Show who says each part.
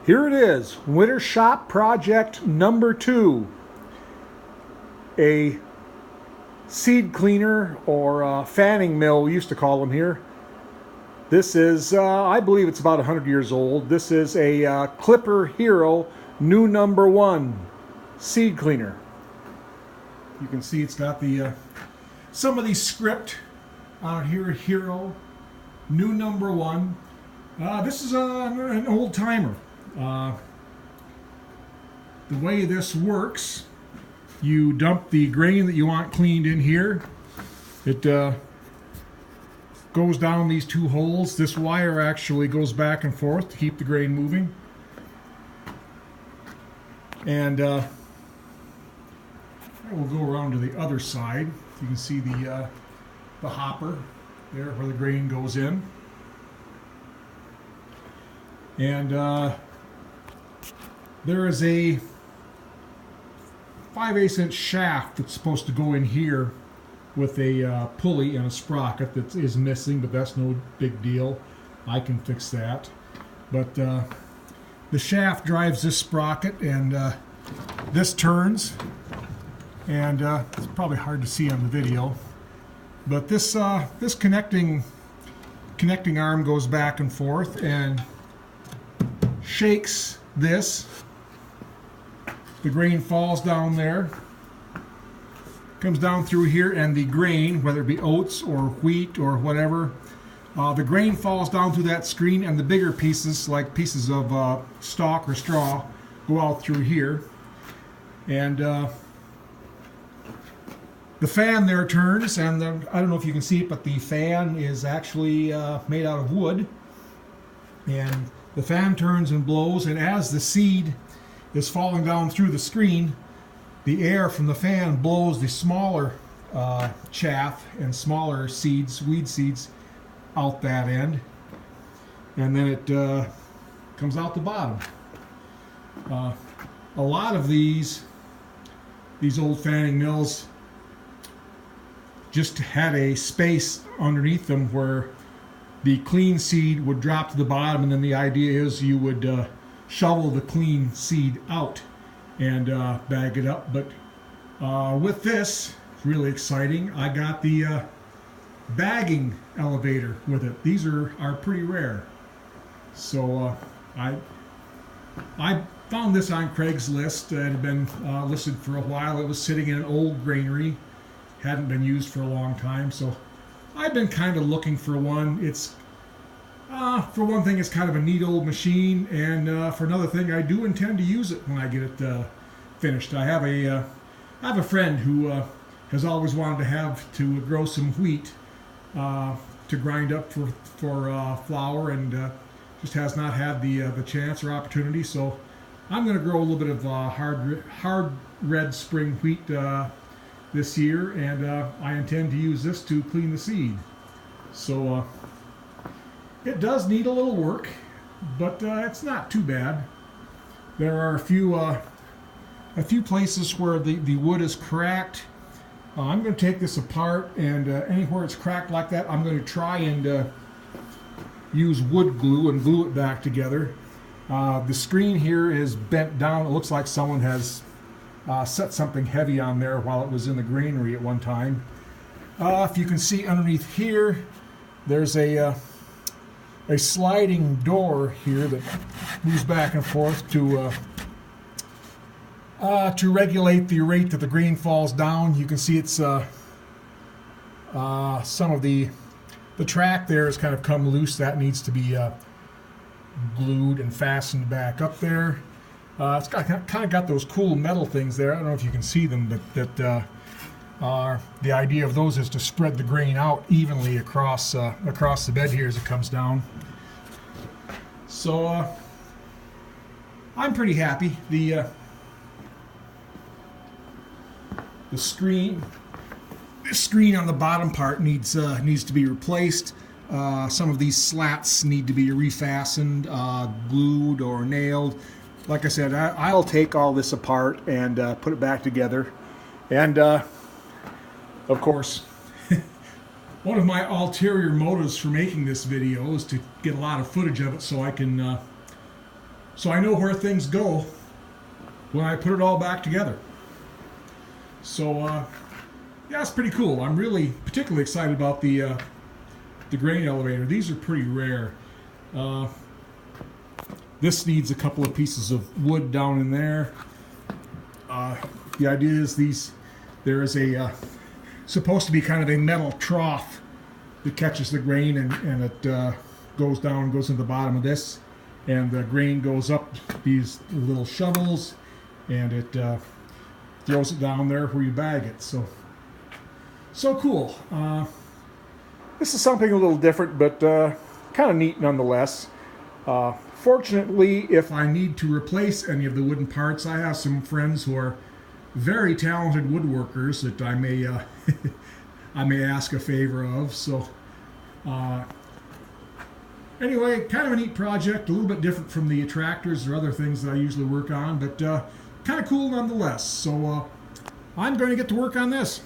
Speaker 1: Here it is, Winter Shop Project number 2. A seed cleaner or fanning mill, we used to call them here. This is, I believe it's about 100 years old. This is a Clipper Hero new number 1 seed cleaner. You can see it's got the some of the script out here, Hero new number 1. This is an old timer. The way this works, you dump the grain that you want cleaned in here. It goes down these 2 holes. This wire actually goes back and forth to keep the grain moving. And I will go around to the other side. You can see the hopper there where the grain goes in. And there is a 5/8 inch shaft that's supposed to go in here with a pulley and a sprocket that is missing, but that's no big deal. I can fix that. But the shaft drives this sprocket, and this turns, and it's probably hard to see on the video, but this this connecting arm goes back and forth and shakes this. The grain falls down there, comes down through here, and the grain, whether it be oats or wheat or whatever, the grain falls down through that screen, and the bigger pieces, like pieces of stalk or straw, go out through here. And the fan there turns, and I don't know if you can see it, but the fan is actually made out of wood. And the fan turns and blows, and as the seed is falling down through the screen, the air from the fan blows the smaller chaff and smaller seeds, weed seeds, out that end, and then it comes out the bottom. A lot of these old fanning mills just had a space underneath them where the clean seed would drop to the bottom, and then the idea is you would shovel the clean seed out and bag it up. But with this, it's really exciting. I got the bagging elevator with it. These are pretty rare. So I found this on Craigslist. It had been listed for a while. It was sitting in an old granary, hadn't been used for a long time, so I've been kind of looking for one. It's for one thing, it's kind of a neat old machine, and for another thing, I do intend to use it when I get it finished. I have a friend who has always wanted to grow some wheat to grind up for flour, and just has not had the chance or opportunity. So I'm going to grow a little bit of hard red spring wheat this year, and I intend to use this to clean the seed. So it does need a little work, but it's not too bad. There are a few places where the wood is cracked. I'm going to take this apart, and anywhere it's cracked like that, I'm going to try and use wood glue and glue it back together. The screen here is bent down. It looks like someone has set something heavy on there while it was in the granary at one time. If you can see underneath here, there's a sliding door here that moves back and forth to regulate the rate that the grain falls down. You can see it's some of the track there has kind of come loose. That needs to be glued and fastened back up there. It's kind of got those cool metal things there. I don't know if you can see them, but the idea of those is to spread the grain out evenly across the bed here as it comes down. So I'm pretty happy. The screen on the bottom part needs to be replaced. Some of these slats need to be refastened, glued or nailed. Like I said, I'll take all this apart and put it back together. And of course, one of my ulterior motives for making this video is to get a lot of footage of it so I can so I know where things go when I put it all back together. So yeah, it's pretty cool. I'm really particularly excited about the grain elevator. These are pretty rare. This needs a couple of pieces of wood down in there. The idea is there is a supposed to be kind of a metal trough that catches the grain, and it goes down, goes into the bottom of this, and the grain goes up these little shovels, and it throws it down there where you bag it. So cool. This is something a little different, but kind of neat nonetheless. Fortunately, if I need to replace any of the wooden parts, I have some friends who are very talented woodworkers that I may I may ask a favor of. So anyway, kind of a neat project, a little bit different from the tractors or other things that I usually work on, but kind of cool nonetheless. So I'm going to get to work on this.